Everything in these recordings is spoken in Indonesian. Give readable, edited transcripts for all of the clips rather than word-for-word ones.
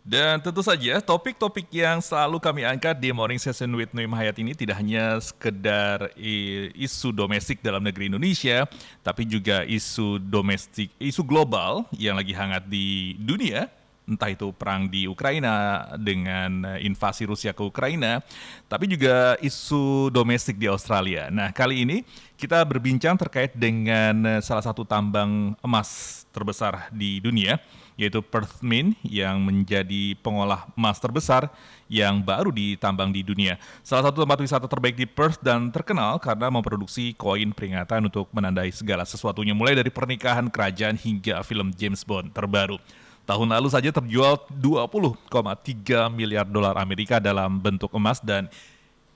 Dan tentu saja topik-topik yang selalu kami angkat di Morning Session with Nuim Hayat ini tidak hanya sekedar isu domestik dalam negeri Indonesia, tapi juga isu domestik, isu global yang lagi hangat di dunia, entah itu perang di Ukraina dengan invasi Rusia ke Ukraina, tapi juga isu domestik di Australia. Nah, kali ini kita berbincang terkait dengan salah satu tambang emas terbesar di dunia, yaitu Perth Mint yang menjadi pengolah emas terbesar yang baru ditambang di dunia. Salah satu tempat wisata terbaik di Perth dan terkenal karena memproduksi koin peringatan untuk menandai segala sesuatunya, mulai dari pernikahan kerajaan hingga film James Bond terbaru. Tahun lalu saja terjual 20,3 miliar dolar Amerika dalam bentuk emas, dan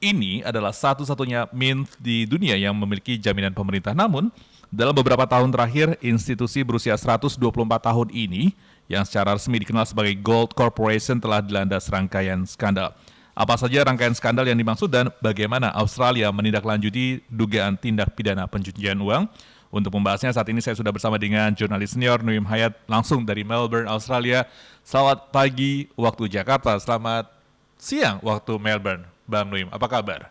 ini adalah satu-satunya mint di dunia yang memiliki jaminan pemerintah. Namun, dalam beberapa tahun terakhir, institusi berusia 124 tahun ini yang secara resmi dikenal sebagai Gold Corporation telah dilanda serangkaian skandal. Apa saja rangkaian skandal yang dimaksud dan bagaimana Australia menindaklanjuti dugaan tindak pidana pencucian uang? Untuk membahasnya saat ini saya sudah bersama dengan jurnalis senior Nuim Hayat langsung dari Melbourne, Australia. Selamat pagi waktu Jakarta, selamat siang waktu Melbourne. Bang Nuim, apa kabar?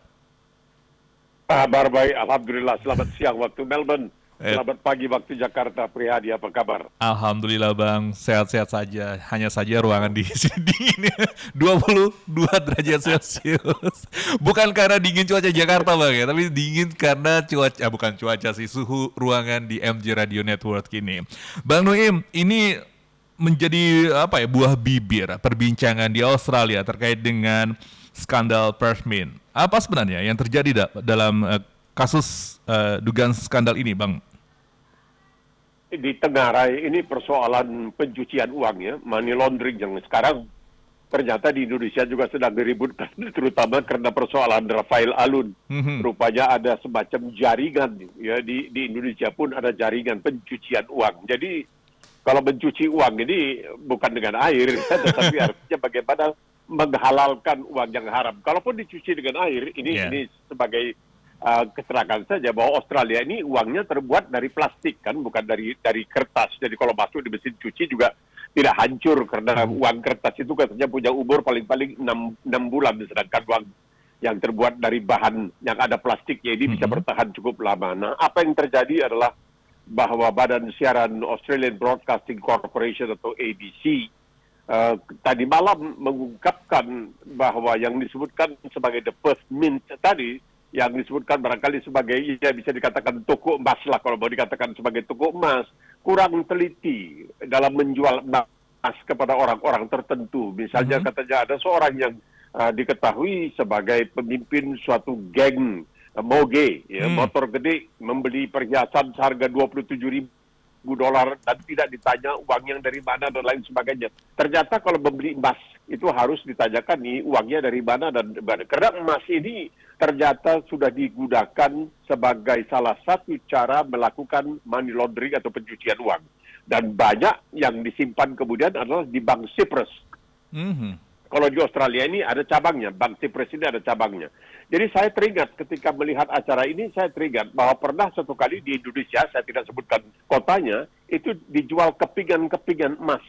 Kabar baik, Alhamdulillah. Selamat siang waktu Melbourne. Eh, Selamat pagi waktu Jakarta. Prihadi, apa kabar? Alhamdulillah Bang, sehat-sehat saja. Hanya saja ruangan di sini dingin 22 derajat Celcius. Bukan karena dingin cuaca Jakarta Bang ya, tapi dingin karena cuaca, bukan cuaca sih, suhu ruangan di MJ Radio Network ini. Bang Nuim, ini menjadi apa ya, buah bibir perbincangan di Australia terkait dengan skandal Perth Mint. Apa sebenarnya yang terjadi dalam kasus dugaan skandal ini, Bang? Di Tenggarai ini persoalan pencucian uang ya, money laundering yang sekarang ternyata di Indonesia juga sedang diributkan, terutama karena persoalan Rafael Alun. Rupanya ada semacam jaringan ya di Indonesia pun ada jaringan pencucian uang. Jadi kalau mencuci uang ini bukan dengan air, tetapi artinya bagaimana menghalalkan uang yang haram. Kalaupun dicuci dengan air, ini sebagai keterangan saja bahwa Australia ini uangnya terbuat dari plastik kan, bukan dari kertas. Jadi kalau masuk di mesin cuci juga tidak hancur karena uang kertas itu katanya punya umur paling-paling 6 bulan, sedangkan uang yang terbuat dari bahan yang ada plastiknya ini bisa bertahan cukup lama. Nah, apa yang terjadi adalah bahwa Badan Siaran Australian Broadcasting Corporation atau ABC tadi malam mengungkapkan bahwa yang disebutkan sebagai the Perth Mint tadi, yang disebutkan barangkali sebagai, ya bisa dikatakan toko emas lah, kalau mau dikatakan sebagai toko emas, kurang teliti dalam menjual emas kepada orang-orang tertentu. Misalnya katanya ada seorang yang diketahui sebagai pemimpin suatu geng moge, ya, motor gede, membeli perhiasan seharga $27,000 dan tidak ditanya uang yang dari mana dan lain sebagainya. Ternyata kalau membeli emas itu harus ditanyakan nih uangnya dari mana dan mana. Karena emas ini ternyata sudah digunakan sebagai salah satu cara melakukan money laundering atau pencucian uang. Dan banyak yang disimpan kemudian adalah di Bank Cyprus. Kalau di Australia ini ada cabangnya, Bank Cyprus ini ada cabangnya. Jadi saya teringat ketika melihat acara ini, saya teringat bahwa pernah satu kali di Indonesia, saya tidak sebutkan kotanya, itu dijual kepingan-kepingan emas.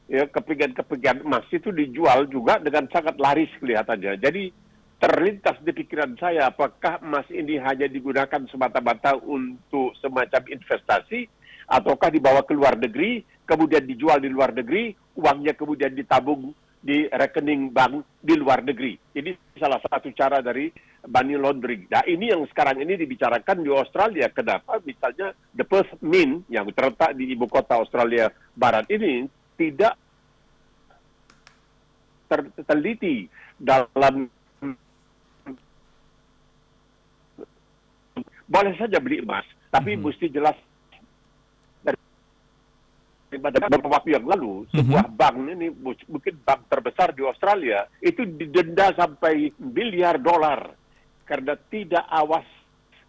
Ya, kepingan-kepingan emas itu dijual juga dengan sangat laris kelihatannya. Jadi terlintas di pikiran saya, apakah emas ini hanya digunakan semata-mata untuk semacam investasi, ataukah dibawa ke luar negeri, kemudian dijual di luar negeri, uangnya kemudian ditabung di rekening bank di luar negeri. Ini salah satu cara dari money laundering. Nah, ini yang sekarang ini dibicarakan di Australia. Kenapa? Misalnya the Perth Mint yang terletak di ibu kota Australia Barat ini tidak teliti dalam, boleh saja beli emas, tapi mesti jelas. Pada beberapa waktu yang lalu, sebuah bank ini, mungkin bank terbesar di Australia, itu didenda sampai $1 miliar karena tidak awas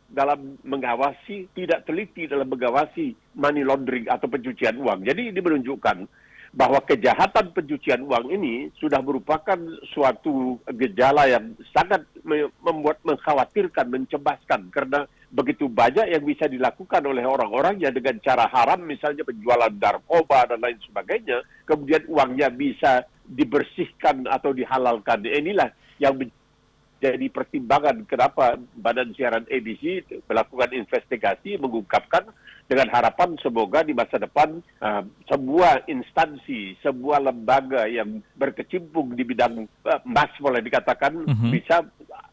dalam mengawasi, tidak teliti dalam mengawasi money laundering atau pencucian uang. Jadi ini menunjukkan bahwa kejahatan pencucian uang ini sudah merupakan suatu gejala yang sangat membuat mengkhawatirkan, mencemaskan, karena begitu banyak yang bisa dilakukan oleh orang-orang yang dengan cara haram, misalnya penjualan narkoba dan lain sebagainya, kemudian uangnya bisa dibersihkan atau dihalalkan. Inilah yang jadi pertimbangan kenapa Badan Siaran Edisi melakukan investigasi, mengungkapkan dengan harapan semoga di masa depan sebuah instansi, sebuah lembaga yang berkecimpung di bidang emas boleh dikatakan bisa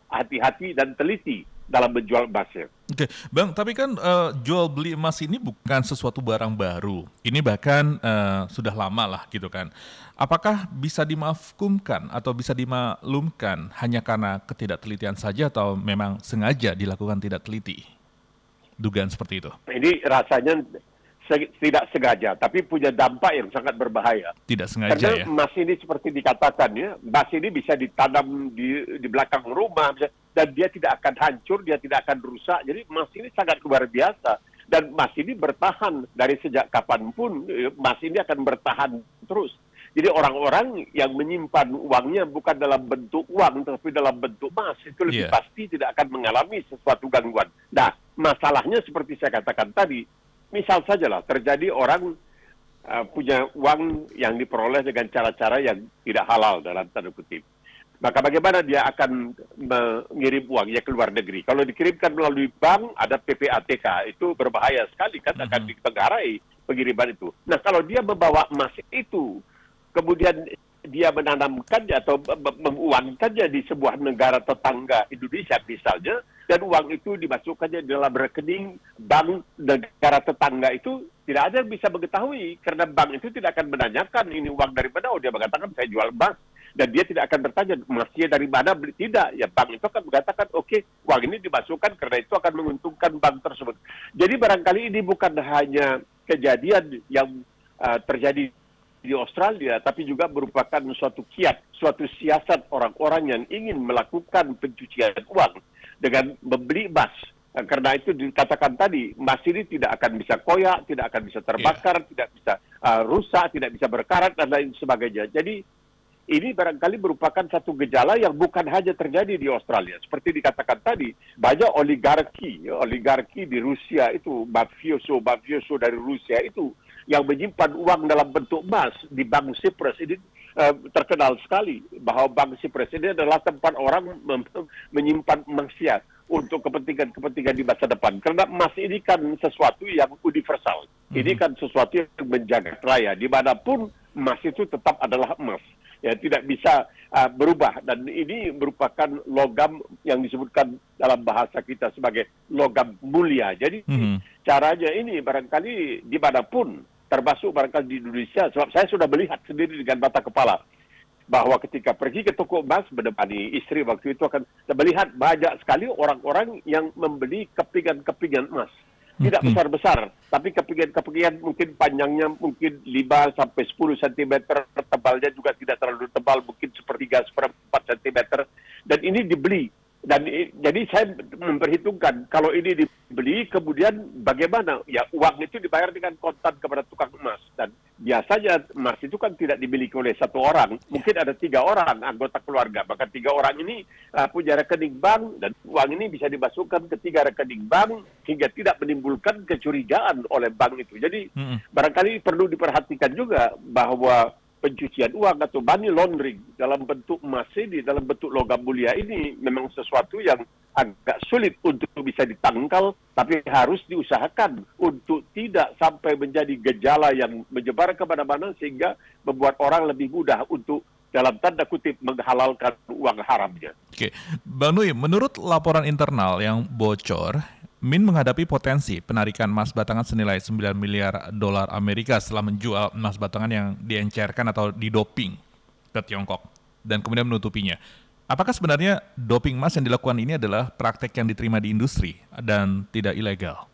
hati-hati dan teliti dalam menjual emasnya. Oke, Bang, tapi kan jual beli emas ini bukan sesuatu barang baru. Ini bahkan sudah lama lah gitu kan. Apakah bisa dimafkumkan atau bisa dimaklumkan hanya karena ketidaktelitian saja atau memang sengaja dilakukan tidak teliti? Dugaan seperti itu. Ini rasanya tidak sengaja, tapi punya dampak yang sangat berbahaya. Tidak sengaja Karena ya? emas ini seperti dikatakan ya, emas ini bisa ditanam di belakang rumah dan dia tidak akan hancur, dia tidak akan rusak. Jadi emas ini sangat luar biasa. Dan emas ini bertahan dari sejak kapanpun, emas ini akan bertahan terus. Jadi orang-orang yang menyimpan uangnya bukan dalam bentuk uang, tapi dalam bentuk emas, itu lebih pasti tidak akan mengalami sesuatu gangguan. Nah, masalahnya seperti saya katakan tadi, misal saja lah terjadi orang punya uang yang diperoleh dengan cara-cara yang tidak halal dalam tanda kutip. Maka bagaimana dia akan mengirim uangnya ke luar negeri? Kalau dikirimkan melalui bank, ada PPATK, itu berbahaya sekali kan, akan ditenggarai pengiriman itu. Nah, kalau dia membawa emas itu, kemudian dia menanamkannya atau menguangkannya di sebuah negara tetangga Indonesia misalnya, dan uang itu dimasukkannya dalam rekening bank negara tetangga itu, tidak ada yang bisa mengetahui, karena bank itu tidak akan menanyakan ini uang dari mana. Dia mengatakan saya jual emas, dan dia tidak akan bertanya emasnya dari mana, beli tidak. Ya bank itu akan mengatakan oke, uang ini dimasukkan karena itu akan menguntungkan bank tersebut. Jadi barangkali ini bukan hanya kejadian yang terjadi di Australia, tapi juga merupakan suatu kiat, suatu siasat orang-orang yang ingin melakukan pencucian uang dengan membeli emas. Karena itu dikatakan tadi, emas ini tidak akan bisa koyak, tidak akan bisa terbakar, tidak bisa rusak, tidak bisa berkarat, dan lain sebagainya. Jadi ini barangkali merupakan satu gejala yang bukan hanya terjadi di Australia. Seperti dikatakan tadi, banyak oligarki di Rusia itu, mafioso dari Rusia itu, yang menyimpan uang dalam bentuk emas di Bank Cyprus. Ini terkenal sekali bahwa Bank Cyprus ini adalah tempat orang menyimpan emasnya untuk kepentingan-kepentingan di masa depan. Karena emas ini kan sesuatu yang universal. Ini kan sesuatu yang menjaga raya. Dimanapun emas itu tetap adalah emas. Ya, tidak bisa berubah. Dan ini merupakan logam yang disebutkan dalam bahasa kita sebagai logam mulia. Jadi caranya ini barangkali dimanapun, termasuk barangkali di Indonesia, sebab saya sudah melihat sendiri dengan mata kepala bahwa ketika pergi ke toko emas menemani istri waktu itu, akan melihat banyak sekali orang-orang yang membeli kepingan-kepingan emas. Tidak besar-besar, tapi kepingan-kepingan mungkin panjangnya mungkin 5 sampai 10 cm, tebalnya juga tidak terlalu tebal, mungkin sepertiga, seperempat cm, dan ini dibeli. Dan jadi saya memperhitungkan, kalau ini dibeli, kemudian bagaimana? Ya, uang itu dibayar dengan kontan kepada tukang emas. Dan biasanya emas itu kan tidak dimiliki oleh satu orang. Mungkin ada 3 orang anggota keluarga. Maka 3 orang ini punya rekening bank, dan uang ini bisa dimasukkan ke 3 rekening bank, hingga tidak menimbulkan kecurigaan oleh bank itu. Jadi barangkali perlu diperhatikan juga bahwa pencucian uang atau money laundering dalam bentuk emas ini, dalam bentuk logam mulia ini memang sesuatu yang agak sulit untuk bisa ditangkal, tapi harus diusahakan untuk tidak sampai menjadi gejala yang menyebar kemana-mana sehingga membuat orang lebih mudah untuk dalam tanda kutip menghalalkan uang haramnya. Oke, Bang Nui, menurut laporan internal yang bocor, Min menghadapi potensi penarikan emas batangan senilai 9 miliar dolar Amerika setelah menjual emas batangan yang diencerkan atau didoping ke Tiongkok dan kemudian menutupinya. Apakah sebenarnya doping emas yang dilakukan ini adalah praktek yang diterima di industri dan tidak ilegal?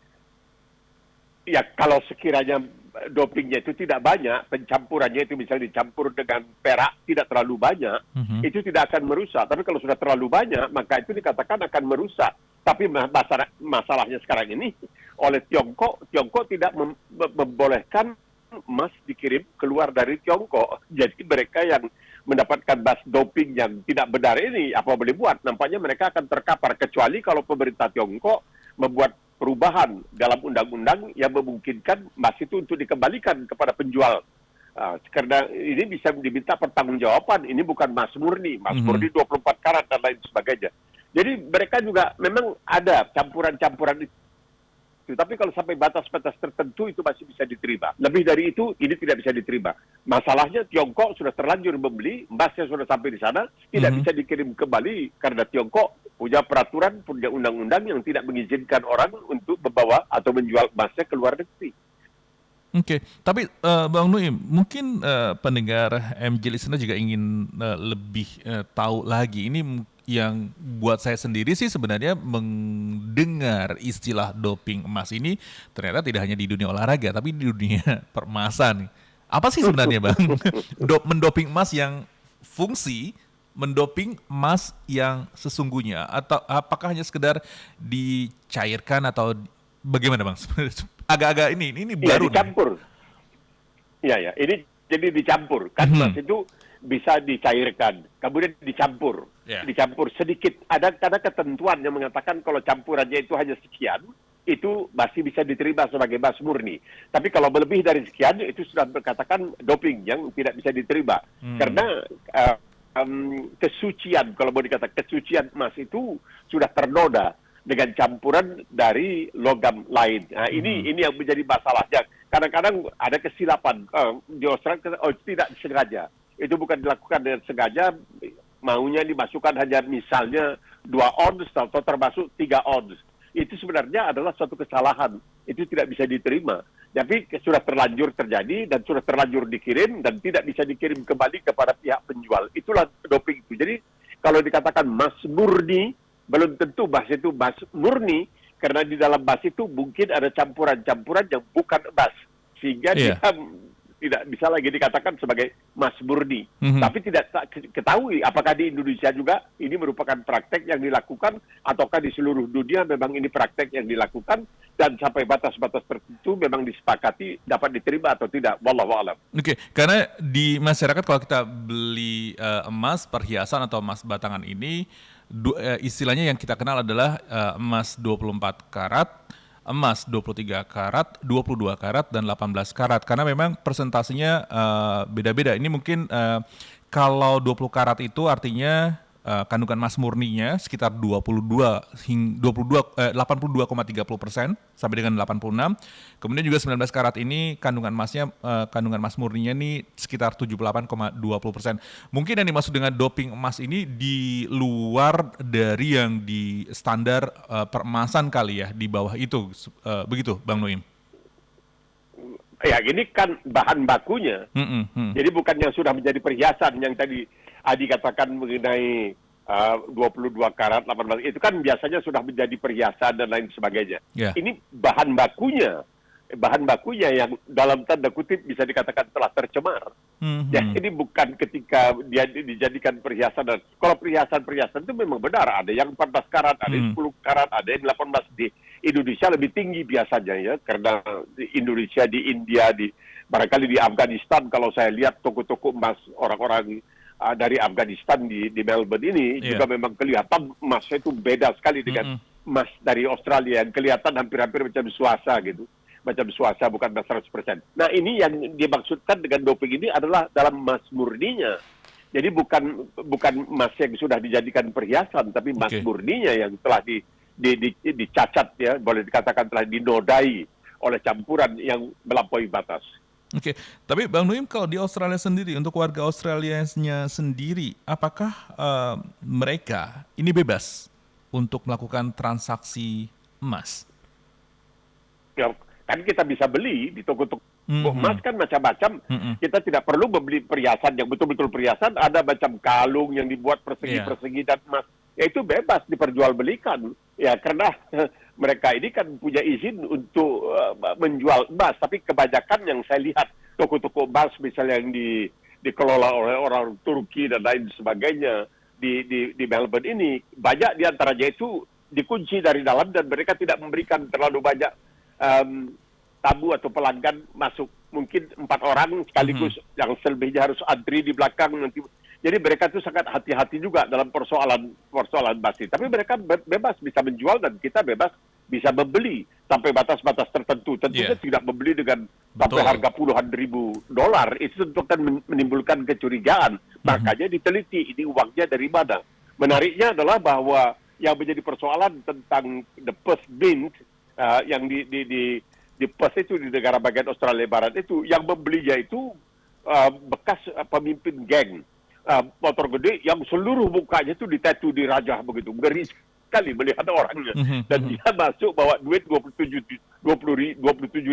Ya, kalau sekiranya dopingnya itu tidak banyak, pencampurannya itu misalnya dicampur dengan perak tidak terlalu banyak, itu tidak akan merusak. Tapi kalau sudah terlalu banyak, maka itu dikatakan akan merusak. Tapi masalahnya sekarang ini, oleh Tiongkok tidak membolehkan emas dikirim keluar dari Tiongkok. Jadi mereka yang mendapatkan emas doping yang tidak benar ini, apa boleh buat? Nampaknya mereka akan terkapar, kecuali kalau pemerintah Tiongkok membuat perubahan dalam undang-undang yang memungkinkan emas itu untuk dikembalikan kepada penjual Karena ini bisa diminta pertanggungjawaban. Ini bukan emas murni. Emas murni 24 karat dan lain sebagainya. Jadi mereka juga memang ada campuran-campuran itu. Tapi kalau sampai batas-batas tertentu itu masih bisa diterima. Lebih dari itu, ini tidak bisa diterima. Masalahnya Tiongkok sudah terlanjur membeli, emasnya sudah sampai di sana, tidak bisa dikirim kembali karena Tiongkok punya peraturan, punya undang-undang yang tidak mengizinkan orang untuk membawa atau menjual emasnya ke luar negeri. Oke, tapi Bang Nuim, mungkin pendengar MJ Listener juga ingin lebih tahu lagi. Ini yang buat saya sendiri sih sebenarnya mendengar istilah doping emas ini ternyata tidak hanya di dunia olahraga, tapi di dunia peremasan. Apa sih sebenarnya Bang? Mendoping emas yang fungsi, mendoping emas yang sesungguhnya, atau apakah hanya sekedar dicairkan atau bagaimana Bang? Agak-agak ini baru. Dicampur. Iya, ini jadi dicampur. Kan emas itu bisa dicairkan, kemudian dicampur. Dicampur sedikit. Ada ketentuan yang mengatakan kalau campurannya itu hanya sekian, itu masih bisa diterima sebagai emas murni. Tapi kalau lebih dari sekian, itu sudah berkatakan doping yang tidak bisa diterima. Karena kesucian, kalau mau dikatakan kesucian emas itu sudah ternoda dengan campuran dari logam lain. Nah, ini yang menjadi masalahnya. Kadang-kadang ada kesilapan di Australia, tidak sengaja. Itu bukan dilakukan dengan sengaja, maunya dimasukkan hanya misalnya 2 ons atau termasuk 3 ons. Itu sebenarnya adalah suatu kesalahan. Itu tidak bisa diterima. Tapi sudah terlanjur terjadi dan sudah terlanjur dikirim dan tidak bisa dikirim kembali kepada pihak penjual. Itulah doping itu. Jadi kalau dikatakan emas murni, belum tentu emas itu emas murni, karena di dalam emas itu mungkin ada campuran-campuran yang bukan emas. Sehingga dia tidak bisa lagi dikatakan sebagai emas murni. Tapi tidak ketahui apakah di Indonesia juga ini merupakan praktek yang dilakukan ataukah di seluruh dunia memang ini praktek yang dilakukan dan sampai batas-batas tertentu memang disepakati dapat diterima atau tidak. Wallahu a'lam. Oke, karena di masyarakat kalau kita beli emas, perhiasan atau emas batangan ini, istilahnya yang kita kenal adalah emas 24 karat, emas 23 karat, 22 karat, dan 18 karat. Karena memang persentasenya beda-beda. Ini mungkin kalau 20 karat itu artinya kandungan emas murninya sekitar 82,30% sampai dengan 86. Kemudian juga 19 karat ini kandungan emas murninya ini sekitar 78,20%. Mungkin yang dimaksud dengan doping emas ini di luar dari yang di standar peremasan kali ya, di bawah itu. Begitu Bang Nuim? Ya, ini kan bahan bakunya. Jadi bukan yang sudah menjadi perhiasan yang tadi Adi katakan mengenai 22 karat, 18, itu kan biasanya sudah menjadi perhiasan dan lain sebagainya. Ini bahan bakunya yang dalam tanda kutip bisa dikatakan telah tercemar. Ya, ini bukan ketika dia dijadikan perhiasan. Dan kalau perhiasan itu memang benar, ada yang 14 karat, ada yang 10 karat, ada yang 18. Di Indonesia lebih tinggi biasanya ya, karena di Indonesia, di India, barangkali di Afghanistan, kalau saya lihat toko-toko emas orang-orang dari Afghanistan di Melbourne ini juga memang kelihatan emasnya itu beda sekali dengan emas dari Australia yang kelihatan hampir-hampir macam swasta gitu. Macam swasta, bukan emas 100%. Nah, ini yang dimaksudkan dengan doping ini adalah dalam emas murninya. Jadi bukan emas yang sudah dijadikan perhiasan, tapi emas murninya yang telah dicacat ya, boleh dikatakan telah dinodai oleh campuran yang melampaui batas. Oke, tapi Bang Nuim, kalau di Australia sendiri, untuk warga Australianya sendiri, apakah mereka ini bebas untuk melakukan transaksi emas? Ya, kan kita bisa beli di toko-toko emas kan macam-macam. Kita tidak perlu membeli perhiasan yang betul-betul perhiasan. Ada macam kalung yang dibuat persegi-persegi dan emas. Ya, itu bebas diperjualbelikan. Ya, karena mereka ini kan punya izin untuk menjual emas, tapi kebanyakan yang saya lihat toko-toko emas misalnya yang dikelola oleh orang Turki dan lain sebagainya di Melbourne ini, banyak diantaranya itu dikunci dari dalam dan mereka tidak memberikan terlalu banyak tamu atau pelanggan masuk. Mungkin 4 orang sekaligus, yang selebihnya harus antri di belakang nanti. Jadi mereka itu sangat hati-hati juga dalam persoalan emas. Tapi mereka bebas bisa menjual dan kita bebas bisa membeli. sampai batas-batas tertentu. Tentunya Iya. tidak membeli dengan sampai Betul. harga puluhan ribu dolar. Itu tentu akan menimbulkan kecurigaan. Makanya diteliti ini uangnya dari mana. Menariknya adalah bahwa yang menjadi persoalan tentang the Perth Mint yang di Perth itu di negara bagian Australia Barat itu, yang membelinya itu bekas pemimpin geng motor gede yang seluruh mukanya itu ditatu dirajah begitu. Ngeri sekali melihat orangnya. Dan dia masuk bawa duit 27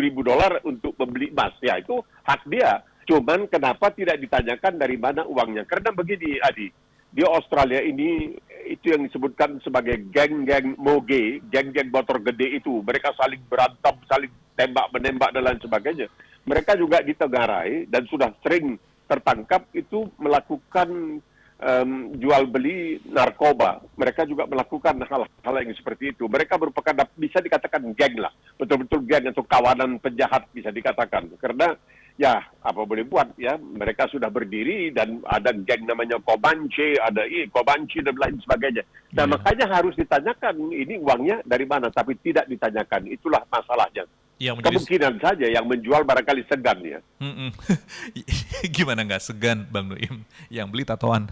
ribu dolar untuk membeli emas. Ya, itu hak dia. Cuman kenapa tidak ditanyakan dari mana uangnya? Karena begini, Adi. Di Australia ini, itu yang disebutkan sebagai geng-geng moge, geng-geng motor gede itu. Mereka saling berantem, saling tembak-menembak dan lain sebagainya. Mereka juga ditegarai dan sudah sering tertangkap itu melakukan jual beli narkoba. Mereka juga melakukan hal-hal yang seperti itu. Mereka merupakan, bisa dikatakan geng lah. Betul-betul geng atau kawanan penjahat bisa dikatakan. Karena ya apa boleh buat ya, mereka sudah berdiri dan ada geng namanya Comanche, ada Comanche dan lain sebagainya. Nah makanya harus ditanyakan ini uangnya dari mana, tapi tidak ditanyakan. Itulah masalahnya. Yang menjadi Kemungkinan saja yang menjual barangkali segan ya. Gimana nggak segan Bang Nuim? Yang beli tatoan.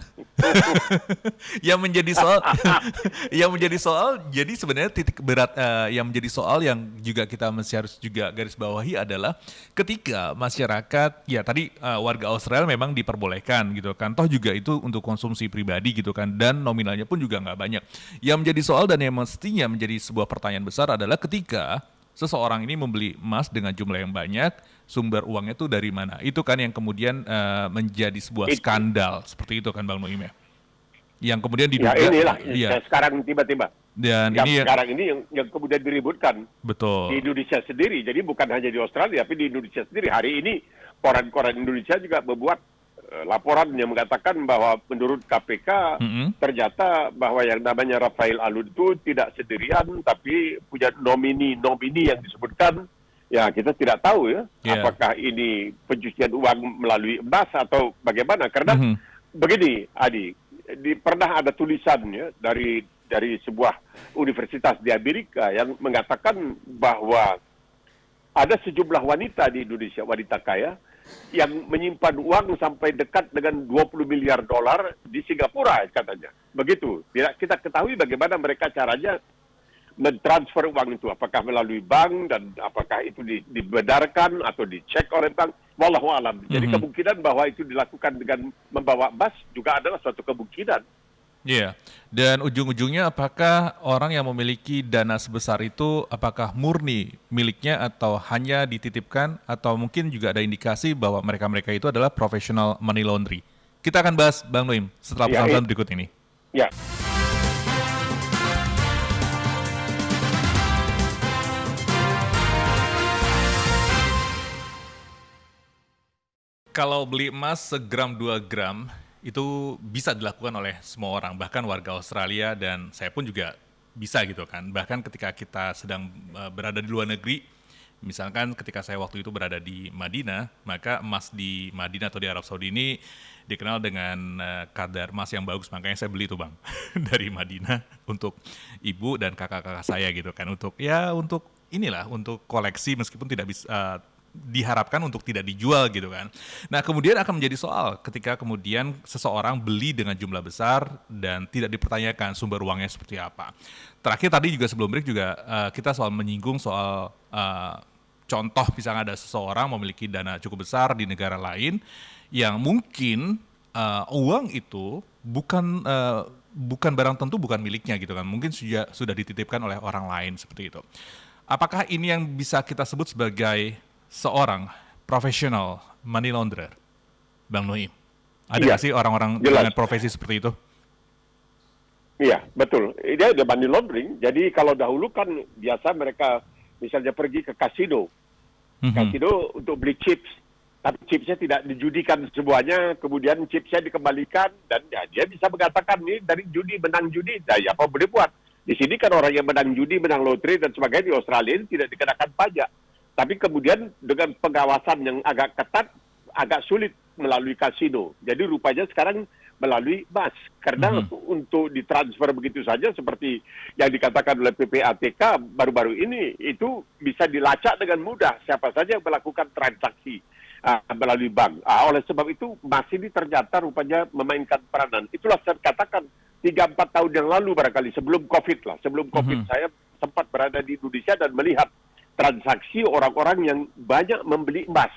Yang menjadi soal, jadi sebenarnya titik berat yang menjadi soal yang juga kita mesti harus juga garis bawahi adalah ketika masyarakat, ya tadi warga Australia memang diperbolehkan gitu kan, toh juga itu untuk konsumsi pribadi gitu kan, dan nominalnya pun juga nggak banyak. Yang menjadi soal dan yang mestinya menjadi sebuah pertanyaan besar adalah ketika seseorang ini membeli emas dengan jumlah yang banyak, sumber uangnya itu dari mana? Itu kan yang kemudian menjadi sebuah skandal seperti itu kan Bang Noim ya. Yang kemudian diduga. Ya inilah, Iya. sekarang tiba-tiba. Dan Yang ini sekarang ini yang kemudian diributkan betul. di Indonesia sendiri. Jadi bukan hanya di Australia, tapi di Indonesia sendiri. Hari ini koran-koran Indonesia juga membuat laporan yang mengatakan bahwa menurut KPK ternyata bahwa yang namanya Rafael Alun itu tidak sendirian, tapi punya nomini yang disebutkan. Ya kita tidak tahu ya, apakah ini pencucian uang melalui emas atau bagaimana. Karena begini, Adi, pernah ada tulisannya dari sebuah universitas di Amerika yang mengatakan bahwa ada sejumlah wanita di Indonesia, wanita kaya, yang menyimpan uang sampai dekat dengan 20 miliar dolar di Singapura katanya. Begitu. Tidak kita ketahui bagaimana mereka caranya mentransfer uang itu. Apakah melalui bank dan apakah itu dibedarkan atau dicek oleh bank. Wallahu alam. Jadi kemungkinan bahwa itu dilakukan dengan membawa emas juga adalah suatu kemungkinan. Iya, dan ujung-ujungnya apakah orang yang memiliki dana sebesar itu apakah murni miliknya atau hanya dititipkan atau mungkin juga ada indikasi bahwa mereka-mereka itu adalah profesional money laundry. Kita akan bahas Bang Noim setelah pesan-pesan berikut ini. Ya. Kalau beli emas segram 2 gram itu bisa dilakukan oleh semua orang, bahkan warga Australia dan saya pun juga bisa gitu kan. Bahkan ketika kita sedang berada di luar negeri, misalkan ketika saya waktu itu berada di Madinah, maka emas di Madinah atau di Arab Saudi ini dikenal dengan kadar emas yang bagus, makanya saya beli itu Bang dari Madinah untuk ibu dan kakak-kakak saya gitu kan, untuk inilah untuk koleksi meskipun tidak bisa diharapkan untuk tidak dijual gitu kan. Nah kemudian akan menjadi soal ketika kemudian seseorang beli dengan jumlah besar dan tidak dipertanyakan sumber uangnya seperti apa. Terakhir tadi juga sebelum break juga kita soal menyinggung soal contoh misalnya ada seseorang memiliki dana cukup besar di negara lain yang mungkin uang itu bukan barang tentu, bukan miliknya gitu kan. Mungkin sudah dititipkan oleh orang lain seperti itu. Apakah ini yang bisa kita sebut sebagai seorang profesional money launderer, Bang Noim? Ada nggak sih orang-orang dengan profesi seperti itu? Iya, betul. Ini ada money laundering. Jadi kalau dahulu kan biasa mereka misalnya pergi ke kasino. Kasino untuk beli chips. Tapi chipsnya tidak dijudikan semuanya, kemudian chipsnya dikembalikan, dan ya, dia bisa mengatakan ini dari judi, menang judi. Nah, ya apa boleh buat? Di sini kan orang yang menang judi, menang lotre, dan sebagainya di Australia ini tidak dikenakan pajak. Tapi kemudian dengan pengawasan yang agak ketat, agak sulit melalui kasino. Jadi rupanya sekarang melalui emas. Karena untuk ditransfer begitu saja seperti yang dikatakan oleh PPATK baru-baru ini, itu bisa dilacak dengan mudah siapa saja yang melakukan transaksi melalui bank. Oleh sebab itu emas ini ternyata rupanya memainkan peranan. Itulah saya katakan 3-4 tahun yang lalu barangkali sebelum COVID lah. Sebelum COVID saya sempat berada di Indonesia dan melihat transaksi orang-orang yang banyak membeli emas.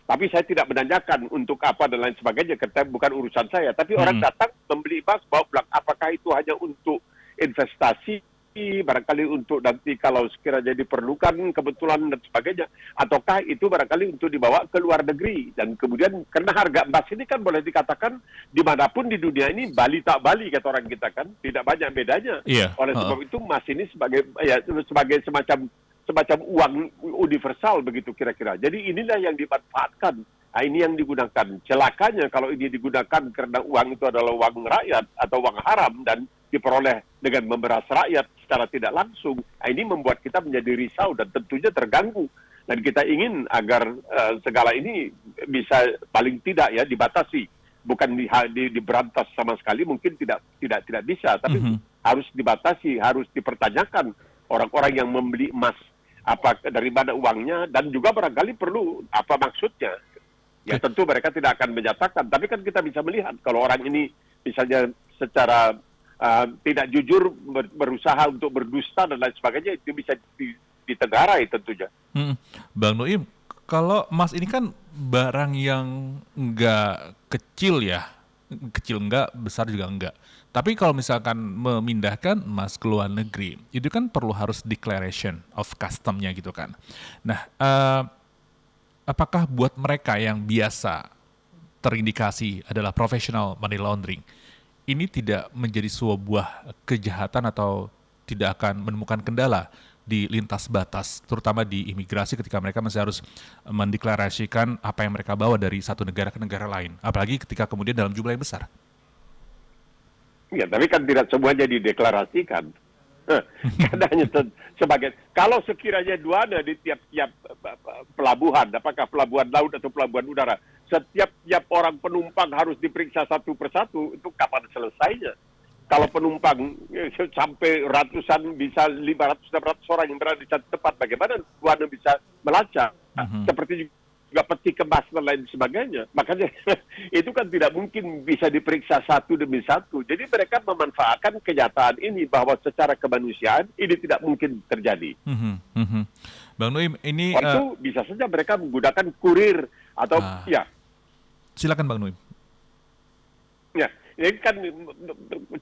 Tapi saya tidak menanyakan untuk apa dan lain sebagainya, karena bukan urusan saya. Tapi orang datang membeli emas, bawa pulang. Apakah itu hanya untuk investasi, barangkali untuk nanti kalau sekiranya diperlukan kebetulan dan sebagainya, ataukah itu barangkali untuk dibawa ke luar negeri. Dan kemudian, karena harga emas ini kan boleh dikatakan dimanapun di dunia ini, Bali tak Bali, kata orang kita kan, tidak banyak bedanya. Oleh sebab itu emas ini sebagai semacam uang universal begitu kira-kira. Jadi inilah yang dimanfaatkan. Ini yang digunakan. Celakanya kalau ini digunakan karena uang itu adalah uang rakyat atau uang haram dan diperoleh dengan memeras rakyat secara tidak langsung. Ini membuat kita menjadi risau dan tentunya terganggu. Dan kita ingin agar segala ini bisa paling tidak ya dibatasi. Bukan diberantas sama sekali, mungkin tidak bisa, tapi harus dibatasi, harus dipertanyakan orang-orang yang membeli emas dari mana uangnya, dan juga barangkali perlu apa maksudnya. Ya tentu mereka tidak akan menyatakan, tapi kan kita bisa melihat kalau orang ini misalnya secara tidak jujur berusaha untuk berdusta dan lain sebagainya, itu bisa ditegarai tentunya. Bang Nuim, kalau emas ini kan barang yang nggak kecil ya, kecil nggak, besar juga nggak. Tapi kalau misalkan memindahkan emas ke luar negeri, itu kan perlu harus declaration of custom-nya gitu kan. Nah, apakah buat mereka yang biasa terindikasi adalah professional money laundering, ini tidak menjadi sebuah kejahatan atau tidak akan menemukan kendala di lintas batas, terutama di imigrasi ketika mereka masih harus mendeklarasikan apa yang mereka bawa dari satu negara ke negara lain, apalagi ketika kemudian dalam jumlah yang besar? Ya, tapi kan tidak semuanya dideklarasikan. Karena hanya sebagai, kalau sekiranya duana di tiap-tiap pelabuhan, apakah pelabuhan laut atau pelabuhan udara, setiap orang penumpang harus diperiksa satu persatu, itu kapan selesainya? Kalau penumpang sampai ratusan, bisa 500-600 orang yang berada di satu tempat, bagaimana duana bisa melacak? Seperti juga peti kemas dan lain sebagainya. Makanya itu kan tidak mungkin bisa diperiksa satu demi satu. Jadi mereka memanfaatkan kenyataan ini bahwa secara kemanusiaan ini tidak mungkin terjadi. Bang Nuim, ini itu bisa saja mereka menggunakan kurir atau ya. Silakan Bang Nuim. Ya, ini kan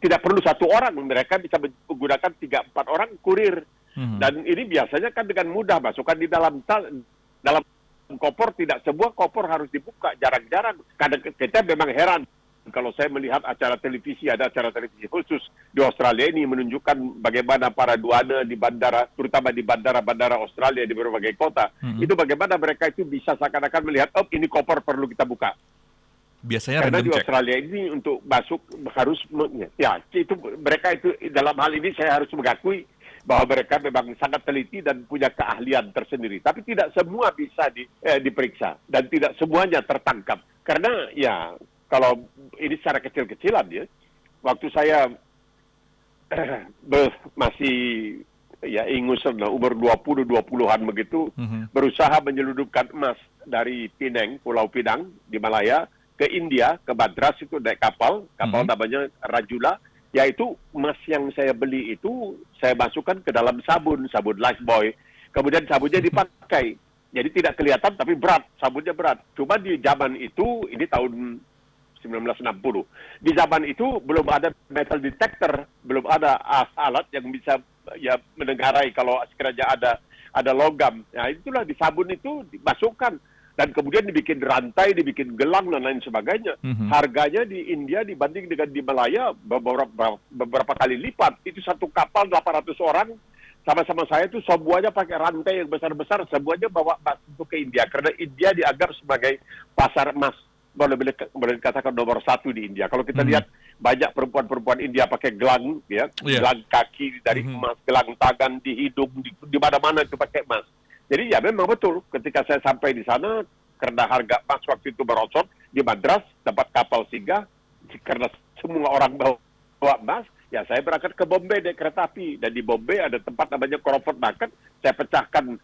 tidak perlu satu orang, mereka bisa menggunakan 3-4 orang kurir. Dan ini biasanya kan dengan mudah masukkan di dalam koper. Tidak sebuah koper harus dibuka, jarang-jarang. Kadang kita memang heran kalau saya melihat acara televisi, ada acara televisi khusus di Australia ini menunjukkan bagaimana para duana di bandara, terutama di bandara-bandara Australia di berbagai kota, itu bagaimana mereka itu bisa seakan-akan melihat, oh ini koper perlu kita buka. Biasanya karena di Australia ini untuk masuk harus, ya itu mereka itu dalam hal ini saya harus mengakui bahwa mereka memang sangat teliti dan punya keahlian tersendiri. Tapi tidak semua bisa diperiksa dan tidak semuanya tertangkap. Karena ya kalau ini secara kecil-kecilan ya, waktu saya masih ya ingusan umur 20-20-an begitu, berusaha menyelundupkan emas dari Pinang, Pulau Pinang di Malaya ke India, ke Madras itu naik kapal namanya Rajula. Yaitu emas yang saya beli itu saya masukkan ke dalam sabun Lifebuoy. Kemudian sabunnya dipakai. Jadi tidak kelihatan tapi berat, sabunnya berat. Cuma di zaman itu, ini tahun 1960. Di zaman itu belum ada metal detector, belum ada alat yang bisa ya menengarai kalau sekiranya ada logam. Nah, itulah di sabun itu dimasukkan. Dan kemudian dibikin rantai, dibikin gelang, dan lain sebagainya. Harganya di India dibanding dengan di Malaya beberapa kali lipat. Itu satu kapal 800 orang, sama-sama saya itu semuanya pakai rantai yang besar-besar, semuanya bawa emas untuk ke India. Karena India dianggap sebagai pasar emas, boleh dikatakan nomor 1 di India. Kalau kita lihat banyak perempuan-perempuan India pakai gelang, ya, gelang kaki dari emas, gelang tangan, di hidung, di mana-mana itu pakai emas. Jadi ya memang betul ketika saya sampai di sana, karena harga emas waktu itu merosot di Madras, tempat kapal singgah, karena semua orang bawa emas, ya saya berangkat ke Bombay naik kereta api, dan di Bombay ada tempat namanya Crawford Market. Saya pecahkan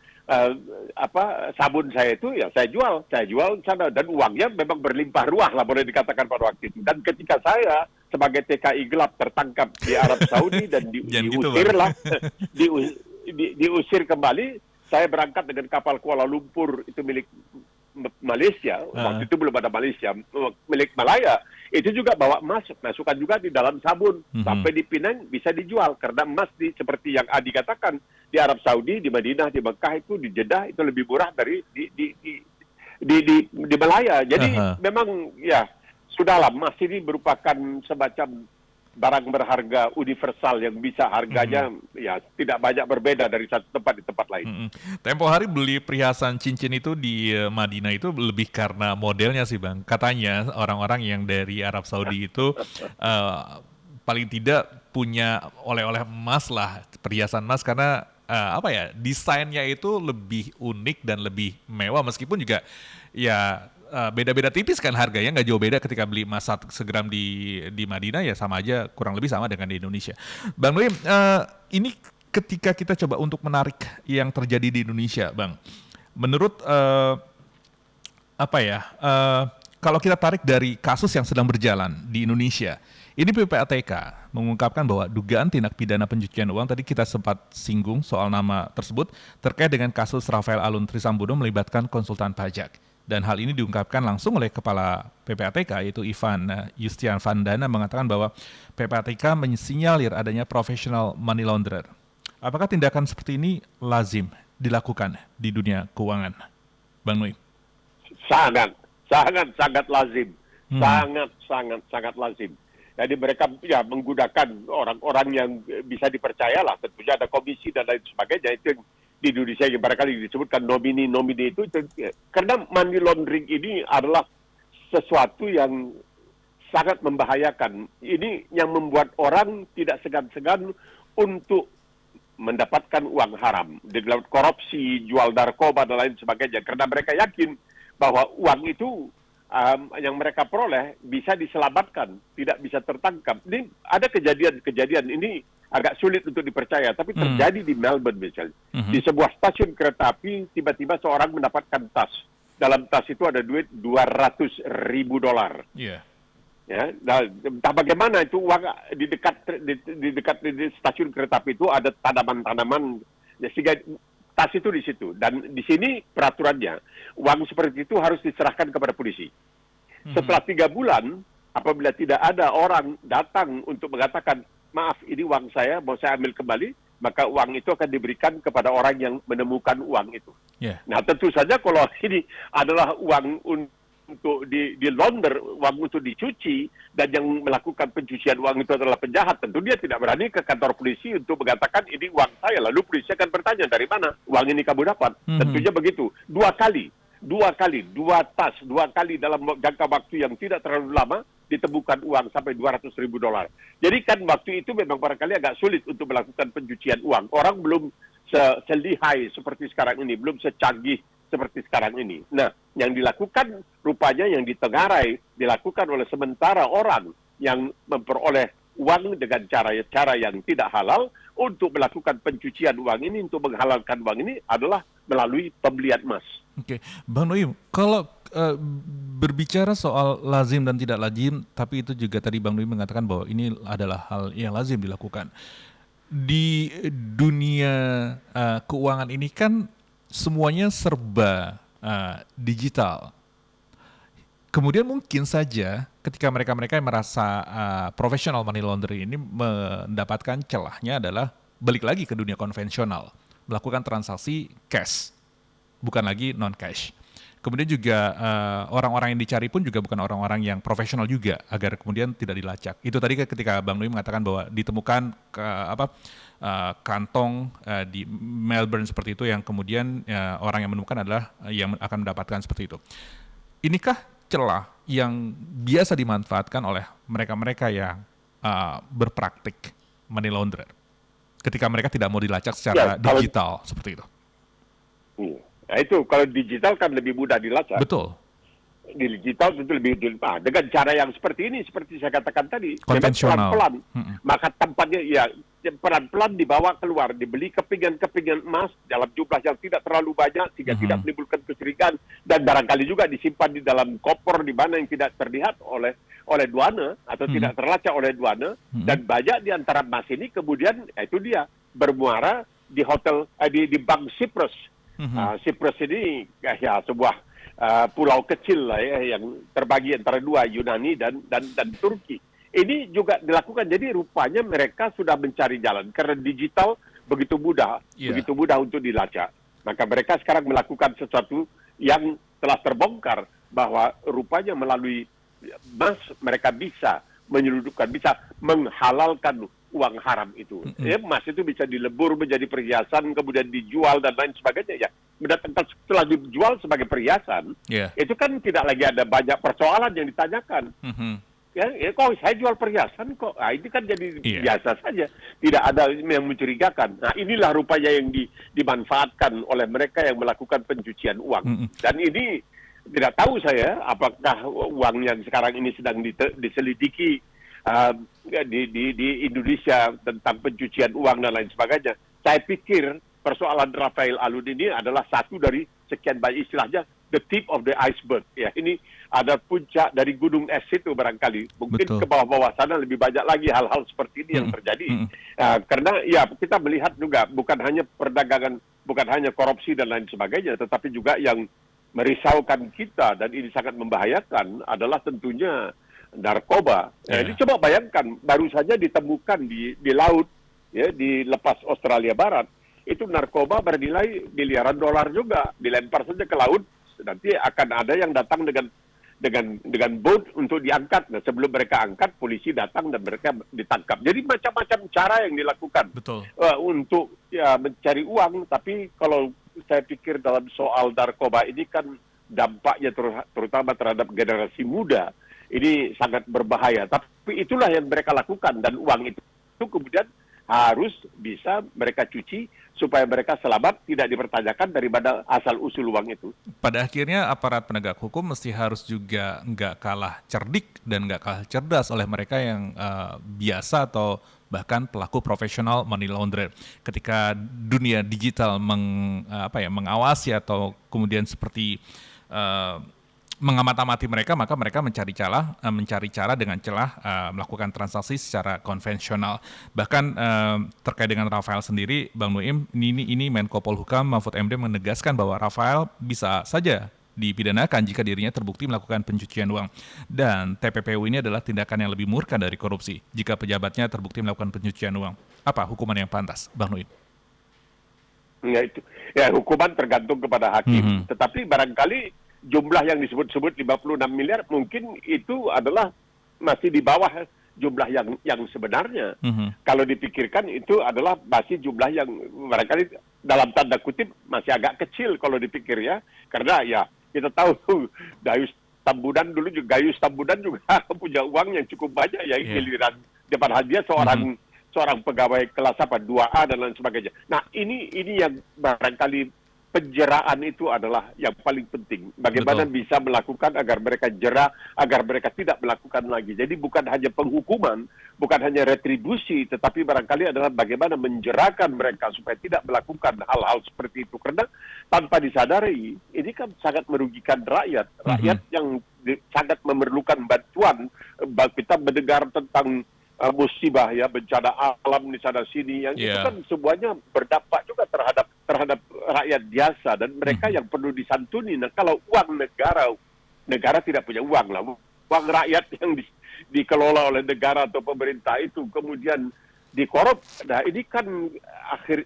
sabun saya itu, ya saya jual di sana, dan uangnya memang berlimpah ruah lah boleh dikatakan pada waktu itu. Dan ketika saya sebagai TKI gelap tertangkap di Arab Saudi dan diusir kembali, saya berangkat dengan kapal Kuala Lumpur, itu milik Malaysia, waktu itu belum ada Malaysia, milik Malaya. Itu juga bawa emas, masukkan juga di dalam sabun, sampai di Penang bisa dijual, karena emas seperti yang Adi katakan, di Arab Saudi, di Madinah, di Mekah itu, di Jeddah itu lebih murah dari di Malaya. Jadi memang ya sudahlah, emas ini merupakan semacam barang berharga universal yang bisa harganya ya tidak banyak berbeda dari satu tempat di tempat lain. Tempo hari beli perhiasan cincin itu di Madinah itu lebih karena modelnya sih Bang. Katanya orang-orang yang dari Arab Saudi itu paling tidak punya oleh-oleh emas lah, perhiasan emas, karena desainnya itu lebih unik dan lebih mewah, meskipun juga ya beda-beda tipis kan harganya, nggak jauh beda ketika beli emas 1 gram di Madinah, ya sama aja, kurang lebih sama dengan di Indonesia. Bang Nuim, ini ketika kita coba untuk menarik yang terjadi di Indonesia, Bang, menurut kalau kita tarik dari kasus yang sedang berjalan di Indonesia, ini PPATK mengungkapkan bahwa dugaan tindak pidana pencucian uang, tadi kita sempat singgung soal nama tersebut, terkait dengan kasus Rafael Alun Trisambodo melibatkan konsultan pajak. Dan hal ini diungkapkan langsung oleh Kepala PPATK, yaitu Ivan Yustian Vandana, mengatakan bahwa PPATK mensinyalir adanya professional money launderer. Apakah tindakan seperti ini lazim dilakukan di dunia keuangan, Bang Nuim? Sangat lazim. Sangat lazim. Jadi mereka ya menggunakan orang-orang yang bisa dipercaya lah. Tentunya ada komisi dan lain sebagainya. Itu yang di Indonesia yang barangkali disebutkan nomini itu, karena money laundering ini adalah sesuatu yang sangat membahayakan. Ini yang membuat orang tidak segan-segan untuk mendapatkan uang haram, dengan korupsi, jual narkoba dan lain sebagainya, karena mereka yakin bahwa uang itu yang mereka peroleh bisa diselamatkan, tidak bisa tertangkap. Ini ada kejadian ini agak sulit untuk dipercaya, tapi terjadi di Melbourne misalnya. Di sebuah stasiun kereta api, tiba-tiba seorang mendapatkan tas. Dalam tas itu ada duit $200,000. Yeah. Ya, nah, entah bagaimana itu uang di dekat stasiun kereta api itu ada tanaman-tanaman, ya, sehingga tas itu di situ. Dan di sini peraturannya, uang seperti itu harus diserahkan kepada polisi. Setelah 3 bulan, apabila tidak ada orang datang untuk mengatakan, maaf, ini uang saya, mau saya ambil kembali, maka uang itu akan diberikan kepada orang yang menemukan uang itu. Yeah. Nah, tentu saja kalau ini adalah uang untuk di-launder, uang untuk dicuci, dan yang melakukan pencucian uang itu adalah penjahat, tentu dia tidak berani ke kantor polisi untuk mengatakan, ini uang saya. Lalu polisi akan bertanya, dari mana uang ini kamu dapat? Tentunya begitu. 2 kali, 2 tas, 2 kali dalam jangka waktu yang tidak terlalu lama, ditemukan uang sampai $200,000. Jadi kan waktu itu memang barangkali agak sulit untuk melakukan pencucian uang. Orang belum selihai seperti sekarang ini, belum secanggih seperti sekarang ini. Nah, yang dilakukan rupanya yang ditengarai, dilakukan oleh sementara orang yang memperoleh uang dengan cara yang tidak halal untuk melakukan pencucian uang ini, untuk menghalalkan uang ini adalah melalui pembelian emas. Oke, Bang Nuim, kalau berbicara soal lazim dan tidak lazim, tapi itu juga tadi Bang Nuim mengatakan bahwa ini adalah hal yang lazim dilakukan. Di dunia keuangan ini kan semuanya serba digital. Kemudian mungkin saja ketika mereka-mereka yang merasa professional money laundering ini mendapatkan celahnya adalah balik lagi ke dunia konvensional, melakukan transaksi cash, bukan lagi non-cash. Kemudian juga orang-orang yang dicari pun juga bukan orang-orang yang profesional juga, agar kemudian tidak dilacak. Itu tadi ketika Bang Nuim mengatakan bahwa ditemukan kantong di Melbourne seperti itu, yang kemudian orang yang menemukan adalah yang akan mendapatkan seperti itu. Inikah celah yang biasa dimanfaatkan oleh mereka-mereka yang berpraktik money launderer ketika mereka tidak mau dilacak secara digital seperti itu? Nah itu, kalau digital kan lebih mudah dilacak. Betul. Di digital tentu lebih dengan cara yang seperti ini, seperti saya katakan tadi, Konvensional. pelan-pelan, maka tempatnya ya pelan-pelan dibawa keluar, dibeli kepingan-kepingan emas dalam jumlah yang tidak terlalu banyak sehingga tidak menimbulkan kecurigaan, dan barangkali juga disimpan di dalam koper di mana yang tidak terlihat oleh duana atau tidak terlacak oleh duana, dan banyak di antara emas ini kemudian itu dia bermuara di hotel di Bank Cyprus. Cyprus ini ya sebuah pulau kecil lah ya, yang terbagi antara dua, Yunani dan Turki. Ini juga dilakukan, jadi rupanya mereka sudah mencari jalan karena digital begitu mudah untuk dilacak. Maka mereka sekarang melakukan sesuatu yang telah terbongkar, bahwa rupanya melalui emas mereka bisa menyeludupkan, bisa menghalalkan uang haram itu. Emas itu bisa dilebur menjadi perhiasan, kemudian dijual dan lain sebagainya. Ya, setelah dijual sebagai perhiasan, itu kan tidak lagi ada banyak persoalan yang ditanyakan. Ya, kok saya jual perhiasan kok? Nah, ini kan jadi biasa saja, tidak ada yang mencurigakan. Nah, inilah rupanya yang dimanfaatkan oleh mereka yang melakukan pencucian uang. Dan ini tidak tahu saya apakah uang yang sekarang ini sedang diselidiki di Indonesia tentang pencucian uang dan lain sebagainya. Saya pikir persoalan Rafael Alun ini adalah satu dari sekian banyak, istilahnya the tip of the iceberg. Ya, ini ada puncak dari gunung es itu barangkali. Mungkin ke bawah-bawah sana lebih banyak lagi hal-hal seperti ini yang terjadi. Karena ya kita melihat juga bukan hanya perdagangan, bukan hanya korupsi dan lain sebagainya, tetapi juga yang merisaukan kita dan ini sangat membahayakan adalah tentunya narkoba. Jadi coba bayangkan, baru saja ditemukan di laut, ya, di lepas Australia Barat, itu narkoba bernilai miliaran dolar juga, dilempar saja ke laut, nanti akan ada yang datang dengan boat untuk diangkat. Nah, sebelum mereka angkat, polisi datang dan mereka ditangkap. Jadi macam-macam cara yang dilakukan untuk ya mencari uang. Tapi kalau saya pikir dalam soal narkoba ini kan dampaknya terutama terhadap generasi muda ini sangat berbahaya. Tapi itulah yang mereka lakukan, dan uang itu kemudian harus bisa mereka cuci supaya mereka selamat, tidak dipertanyakan daripada asal-usul uang itu. Pada akhirnya aparat penegak hukum mesti harus juga nggak kalah cerdik dan nggak kalah cerdas oleh mereka yang biasa atau bahkan pelaku profesional money launderer. Ketika dunia digital mengawasi atau kemudian seperti mengamati mereka, maka mereka mencari cara dengan celah melakukan transaksi secara konvensional. Bahkan terkait dengan Rafael sendiri, Bang Nuim, ini Menko Polhukam Mahfud MD menegaskan bahwa Rafael bisa saja dipidanakan jika dirinya terbukti melakukan pencucian uang. Dan TPPU ini adalah tindakan yang lebih murka dari korupsi jika pejabatnya terbukti melakukan pencucian uang. Apa hukuman yang pantas, Bang Nuim? Ya, itu. Ya, hukuman tergantung kepada hakim. Tetapi barangkali jumlah yang disebut-sebut 56 miliar mungkin itu adalah masih di bawah jumlah yang sebenarnya. Kalau dipikirkan itu adalah masih jumlah yang barangkali dalam tanda kutip masih agak kecil kalau dipikir ya. Karena ya kita tahu Gayus Tambunan juga punya uang yang cukup banyak ya, giliran depan dia seorang pegawai kelas 2A dan lain sebagainya. Nah, ini yang barangkali penjeraan itu adalah yang paling penting. Bagaimana bisa melakukan agar mereka jera, agar mereka tidak melakukan lagi. Jadi bukan hanya penghukuman, bukan hanya retribusi, tetapi barangkali adalah bagaimana menjerakan mereka supaya tidak melakukan hal-hal seperti itu. Karena tanpa disadari, ini kan sangat merugikan rakyat. Rakyat yang sangat memerlukan bantuan. Kita mendengar tentang musibah ya, bencana alam di sana sini yang itu kan semuanya berdampak juga terhadap rakyat biasa dan mereka yang perlu disantuni. Nah, kalau uang negara tidak punya uang lah, uang rakyat yang dikelola oleh negara atau pemerintah itu kemudian dikorup. Nah, ini kan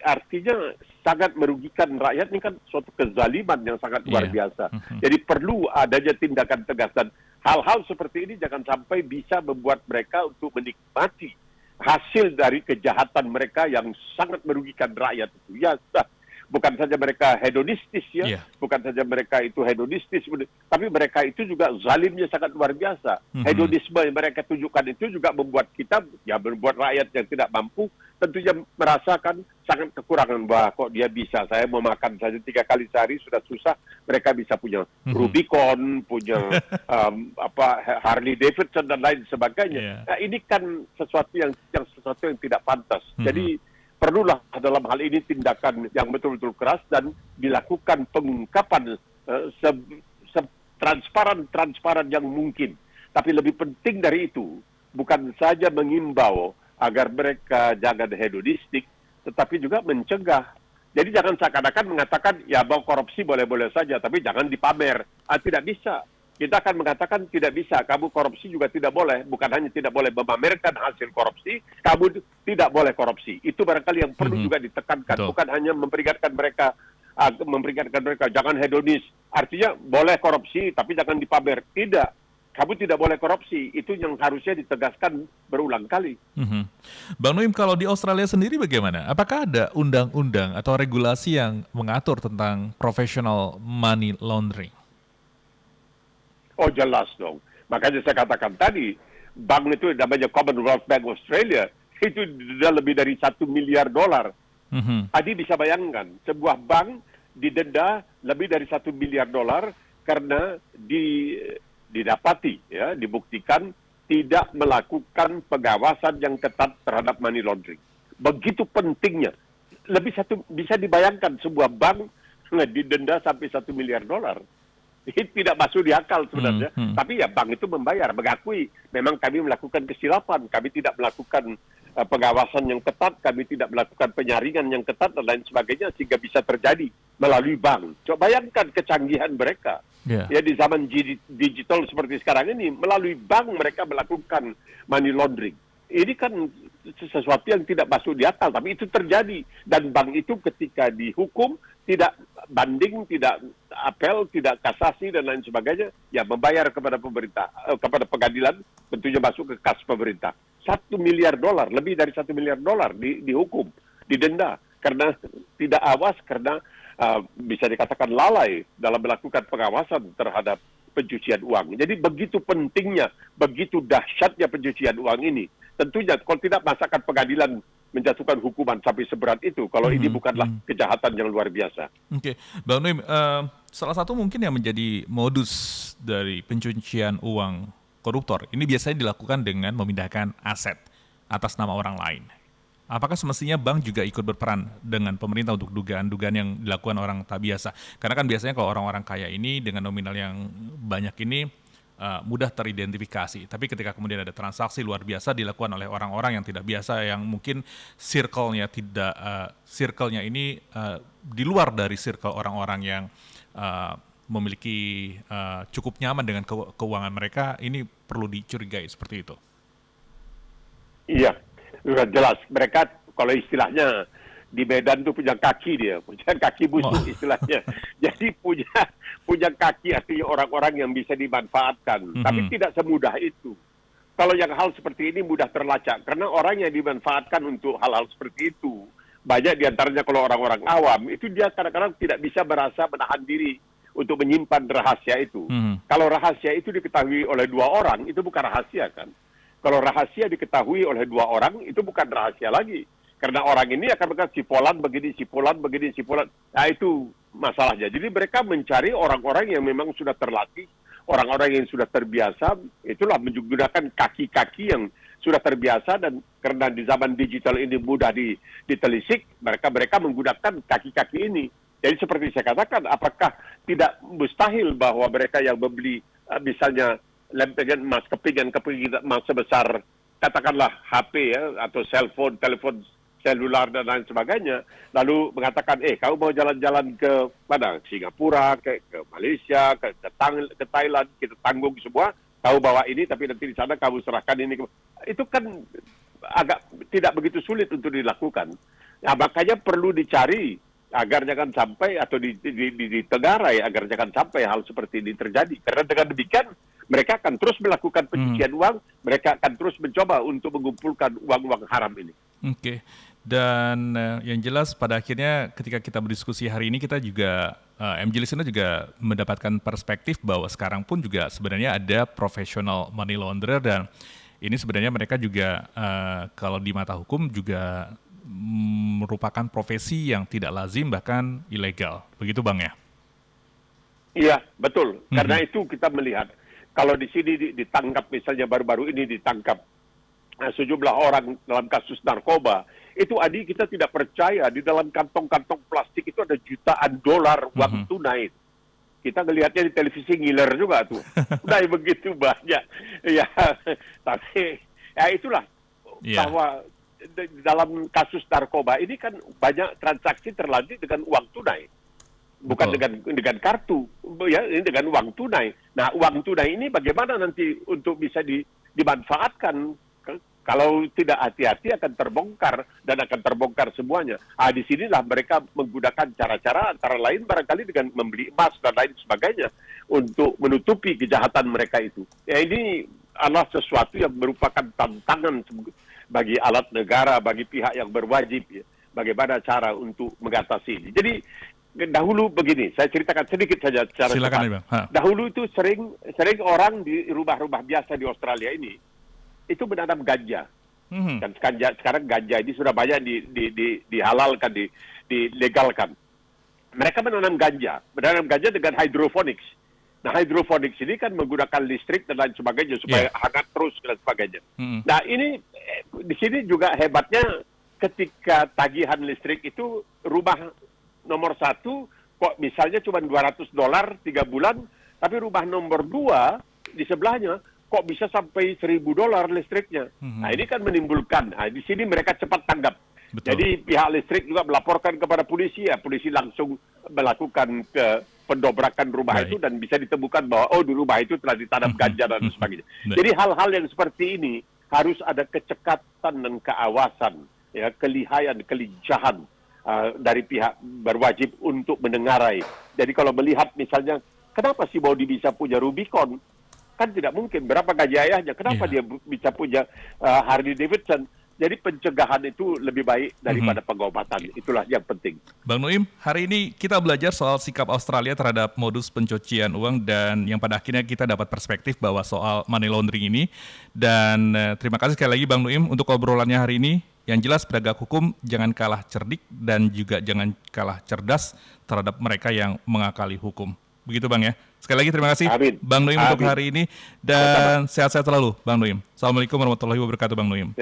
artinya sangat merugikan rakyat. Ini kan suatu kezaliman yang sangat luar biasa. Jadi perlu adanya tindakan tegas, dan hal-hal seperti ini jangan sampai bisa membuat mereka untuk menikmati hasil dari kejahatan mereka yang sangat merugikan rakyat itu. Ya, bukan saja mereka hedonistis ya, Iya. bukan saja mereka itu hedonistis, tapi mereka itu juga zalimnya sangat luar biasa. Hedonisme yang mereka tunjukkan itu juga membuat kita, ya membuat rakyat yang tidak mampu tentunya merasakan sangat kekurangan. Wah, kok dia bisa, saya mau makan saja 3 kali sehari sudah susah, mereka bisa punya Rubicon, punya Harley Davidson dan lain sebagainya. Iya. Nah, ini kan sesuatu yang tidak pantas. Jadi perlulah dalam hal ini tindakan yang betul-betul keras dan dilakukan pengungkapan transparan yang mungkin. Tapi lebih penting dari itu, bukan saja mengimbau agar mereka jangan hedonistik, tetapi juga mencegah. Jadi jangan seakan-akan mengatakan, ya bahwa korupsi boleh-boleh saja, tapi jangan dipamer. Tidak bisa. Kita akan mengatakan tidak bisa, kamu korupsi juga tidak boleh. Bukan hanya tidak boleh memamerkan hasil korupsi, kamu tidak boleh korupsi. Itu barangkali yang perlu juga ditekankan. Betul. Bukan hanya memperingatkan mereka, jangan hedonis. Artinya boleh korupsi, tapi jangan dipamer. Tidak, kamu tidak boleh korupsi. Itu yang harusnya ditegaskan berulang kali. Bang Noim, kalau di Australia sendiri bagaimana? Apakah ada undang-undang atau regulasi yang mengatur tentang professional money laundering? Oh jelas dong. Makanya saya katakan tadi, bank itu namanya Commonwealth Bank Australia, itu sudah lebih dari $1 miliar. Adi bisa bayangkan, sebuah bank didenda lebih dari $1 miliar karena didapati, ya, dibuktikan tidak melakukan pengawasan yang ketat terhadap money laundering. Begitu pentingnya. Bisa dibayangkan sebuah bank didenda sampai $1 miliar. Ini tidak masuk di akal sebenarnya. Tapi ya bank itu mengakui memang kami melakukan kesilapan, kami tidak melakukan pengawasan yang ketat, kami tidak melakukan penyaringan yang ketat dan lain sebagainya sehingga bisa terjadi melalui bank. Coba bayangkan kecanggihan mereka. Yeah. Ya di zaman digital seperti sekarang ini, melalui bank mereka melakukan money laundering. Ini kan sesuatu yang tidak masuk di akal, tapi itu terjadi. Dan bank itu ketika dihukum, tidak banding, tidak apel, tidak kasasi, dan lain sebagainya, ya membayar kepada pemerintah, kepada pengadilan, tentunya masuk ke kas pemerintah. $1 miliar, lebih dari $1 miliar dihukum, didenda, karena tidak awas, karena bisa dikatakan lalai dalam melakukan pengawasan terhadap pencucian uang. Jadi begitu pentingnya, begitu dahsyatnya pencucian uang ini. Tentunya kalau tidak masakan pengadilan menjatuhkan hukuman sampai seberat itu, kalau ini bukanlah kejahatan yang luar biasa. Oke, Bang Noim, salah satu mungkin yang menjadi modus dari pencucian uang koruptor, ini biasanya dilakukan dengan memindahkan aset atas nama orang lain. Apakah semestinya bank juga ikut berperan dengan pemerintah untuk dugaan-dugaan yang dilakukan orang tak biasa? Karena kan biasanya kalau orang-orang kaya ini dengan nominal yang banyak ini mudah teridentifikasi. Tapi ketika kemudian ada transaksi luar biasa dilakukan oleh orang-orang yang tidak biasa, yang mungkin circle-nya ini di luar dari circle orang-orang yang memiliki cukup nyaman dengan keuangan mereka, ini perlu dicurigai seperti itu. Iya. Sudah jelas, mereka kalau istilahnya di Medan tuh punya kaki busuk istilahnya. Jadi punya kaki artinya orang-orang yang bisa dimanfaatkan. Tapi tidak semudah itu. Kalau yang hal seperti ini mudah terlacak, karena orang yang dimanfaatkan untuk hal-hal seperti itu, banyak diantaranya kalau orang-orang awam, itu dia kadang-kadang tidak bisa merasa menahan diri untuk menyimpan rahasia itu. Kalau rahasia itu diketahui oleh 2 orang, itu bukan rahasia kan. Kalau rahasia diketahui oleh 2 orang, itu bukan rahasia lagi. Karena orang ini akan berkata, si Polan begini. Nah, itu masalahnya. Jadi mereka mencari orang-orang yang memang sudah terlatih, orang-orang yang sudah terbiasa, itulah menggunakan kaki-kaki yang sudah terbiasa, dan karena di zaman digital ini mudah ditelisik, mereka menggunakan kaki-kaki ini. Jadi seperti saya katakan, apakah tidak mustahil bahwa mereka yang membeli, misalnya, lempengan emas, kepingan emas sebesar katakanlah HP ya, atau telepon selular dan lain sebagainya, lalu mengatakan, kamu mau jalan-jalan ke mana? Singapura, ke Malaysia, ke Thailand, kita tanggung semua, tahu bahwa ini, tapi nanti di sana kamu serahkan ini. Itu kan agak tidak begitu sulit untuk dilakukan. Nah, makanya perlu dicari agar jangan sampai, atau ditegarai agar jangan sampai hal seperti ini terjadi. Karena dengan demikian, mereka akan terus melakukan pencucian uang, mereka akan terus mencoba untuk mengumpulkan uang-uang haram ini. Oke. Dan yang jelas pada akhirnya ketika kita berdiskusi hari ini kita juga MJ Listener juga mendapatkan perspektif bahwa sekarang pun juga sebenarnya ada profesional money launderer dan ini sebenarnya mereka juga kalau di mata hukum juga merupakan profesi yang tidak lazim bahkan ilegal. Begitu Bang ya? Iya, betul. Karena itu kita melihat kalau di sini ditangkap misalnya baru-baru ini ditangkap sejumlah orang dalam kasus narkoba, itu Adi kita tidak percaya di dalam kantong-kantong plastik itu ada jutaan dolar uang tunai. Kita ngelihatnya di televisi ngiler juga tuh. Udah begitu banyak. Ya, tapi ya itulah bahwa dalam kasus narkoba ini kan banyak transaksi terlanjur dengan uang tunai. Bukan dengan kartu, ya ini dengan uang tunai. Nah, uang tunai ini bagaimana nanti untuk bisa dimanfaatkan? Kalau tidak hati-hati akan terbongkar dan akan terbongkar semuanya. Di sinilah mereka menggunakan cara-cara antara lain barangkali dengan membeli emas dan lain sebagainya untuk menutupi kejahatan mereka itu. Ya ini adalah sesuatu yang merupakan tantangan bagi alat negara, bagi pihak yang berwajib. Ya. Bagaimana cara untuk mengatasi ini. Jadi dahulu begini, saya ceritakan sedikit saja secara cepat. Dahulu itu sering orang di rumah-rumah biasa di Australia ini itu menanam ganja. Dan sekarang ganja ini sudah banyak dihalalkan, dilegalkan. Mereka menanam ganja dengan hydroponics. Nah, hydroponics ini kan menggunakan listrik dan lain sebagainya supaya hangat terus dan sebagainya. Nah, ini di sini juga hebatnya ketika tagihan listrik itu rumah nomor 1 kok misalnya cuma $200 3 bulan, tapi rumah nomor 2 di sebelahnya kok bisa sampai $1.000 listriknya. Nah, ini kan menimbulkan. Nah, di sini mereka cepat tanggap. Betul. Jadi pihak listrik juga melaporkan kepada polisi, ya polisi langsung melakukan pendobrakan rumah itu dan bisa ditemukan bahwa di rumah itu telah ditanam ganja dan sebagainya. Jadi hal-hal yang seperti ini harus ada kecekatan dan keawasan, ya, kelihayan, kelijahan dari pihak berwajib untuk menengarai. Jadi kalau melihat misalnya, kenapa si Bodi bisa punya Rubicon? Kan tidak mungkin. Berapa gaji ayahnya? Kenapa dia bisa punya Harley Davidson? Jadi pencegahan itu lebih baik daripada pengobatan. Itulah yang penting. Bang Nuim, hari ini kita belajar soal sikap Australia terhadap modus pencucian uang dan yang pada akhirnya kita dapat perspektif bahwa soal money laundering ini. Dan terima kasih sekali lagi Bang Nuim untuk obrolannya hari ini. Yang jelas penegak hukum jangan kalah cerdik dan juga jangan kalah cerdas terhadap mereka yang mengakali hukum. Begitu Bang ya. Sekali lagi terima kasih Bang Nuim untuk hari ini dan sehat-sehat selalu Bang Nuim. Assalamualaikum warahmatullahi wabarakatuh Bang Nuim.